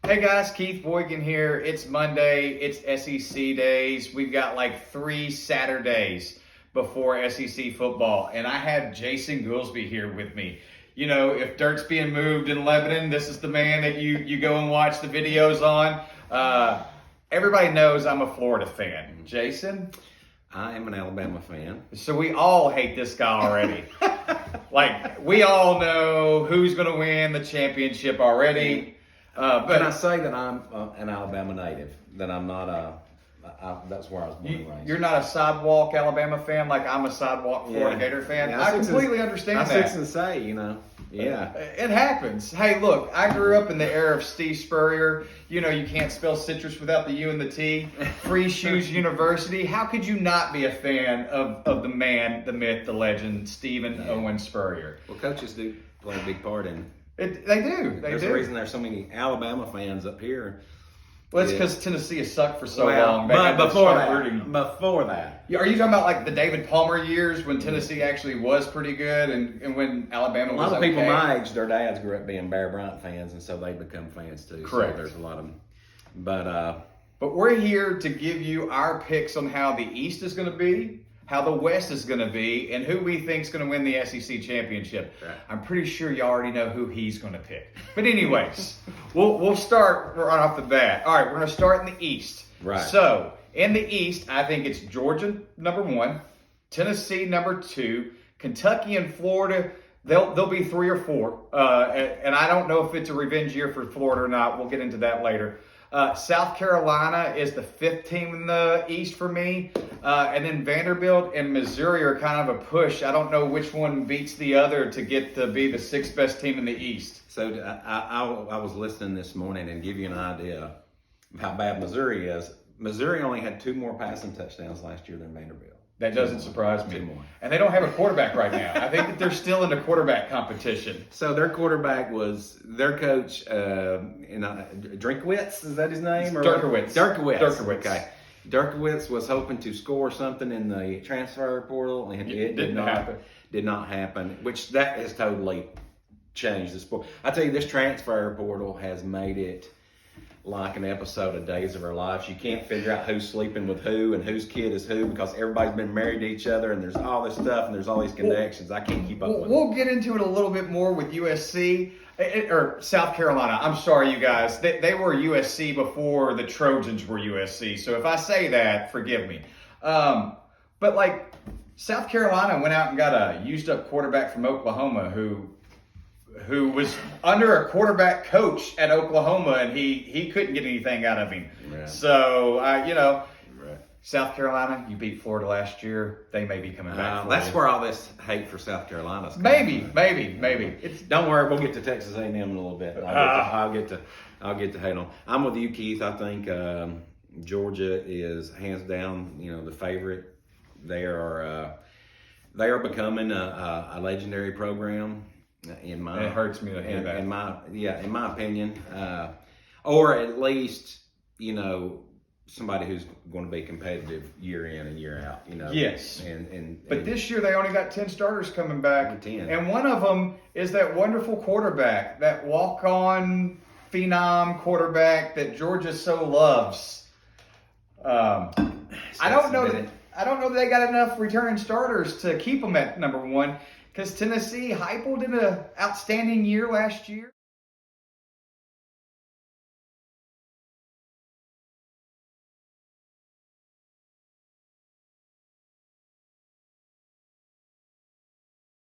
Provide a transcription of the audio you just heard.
Hey guys, Keith Boykin here. It's Monday, it's SEC days. We've got like 3 Saturdays before SEC football, and I have Jason Goolesby here with me. You know, if dirt's being moved in Lebanon, this is the man that you go and watch the videos on. Everybody knows I'm a Florida fan. Jason? I am an Alabama fan. So we all hate this guy already. Like, we all know who's going to win the championship already. But can I say that I'm an Alabama native? That I'm not that's where I was born and raised. You're not a sidewalk Alabama fan like I'm a sidewalk Florida Gator fan? Yeah, I completely understand that. I was fixing to say, yeah. It happens. Hey, look, I grew up in the era of Steve Spurrier. You know, you can't spell citrus without the U and the T. Free Shoes University. How could you not be a fan of the man, the myth, the legend, Stephen Owen Spurrier? Well, coaches do play a big part in it. They do. There's a reason there's so many Alabama fans up here. Well, it's because Tennessee has sucked for so long. But before that, are you talking about like the David Palmer years when Tennessee actually was pretty good and when Alabama was a lot of people my age, their dads grew up being Bear Bryant fans, and so they become fans too. Correct. So there's a lot of them. But we're here to give you our picks on how the East is going to be, how the West is going to be, and who we think is going to win the SEC championship. Right. I'm pretty sure you already know who he's going to pick. But anyways, we'll start right off the bat. All right, we're going to start in the East. Right. So in the East, I think it's Georgia number 1, Tennessee number 2, Kentucky and Florida. They'll be 3 or 4. And I don't know if it's a revenge year for Florida or not. We'll get into that later. South Carolina is the 5th team in the East for me. And then Vanderbilt and Missouri are kind of a push. I don't know which one beats the other to get to be the 6th best team in the East. So I was listening this morning and give you an idea of how bad Missouri is. Missouri only had 2 more passing touchdowns last year than Vanderbilt. That doesn't surprise me. 2 more. And they don't have a quarterback right now. I think that they're still in the quarterback competition. So their quarterback was their coach, Drinkwitz, is that his name? Derkowitz. Okay. Derkowitz was hoping to score something in the transfer portal, and it did not happen. Did not happen, which that has totally changed the sport. I tell you, this transfer portal has made it like an episode of Days of Our Lives. You can't figure out who's sleeping with who and whose kid is who because everybody's been married to each other and there's all this stuff and there's all these connections. I can't keep up with it. We'll get into it a little bit more with USC or South Carolina. I'm sorry, you guys. They were USC before the Trojans were USC. So if I say that, forgive me. But like South Carolina went out and got a used up quarterback from Oklahoma who was under a quarterback coach at Oklahoma, and he couldn't get anything out of him. Yeah. So, South Carolina, you beat Florida last year. They may be coming back. That's where all this hate for South Carolina is coming. Maybe. Don't worry, we'll get to Texas A&M in a little bit. I'll get to hate on. I'm with you, Keith. I think Georgia is hands down, the favorite. They are becoming a legendary program. It hurts me to hear that. In my opinion, or at least somebody who's going to be competitive year in and year out. Yes. But this year they only got 10 starters coming back, 10. And one of them is that wonderful quarterback, that walk-on phenom quarterback that Georgia so loves. I don't know that they got enough returning starters to keep them at number 1. Because Tennessee Heupel did an outstanding year last year.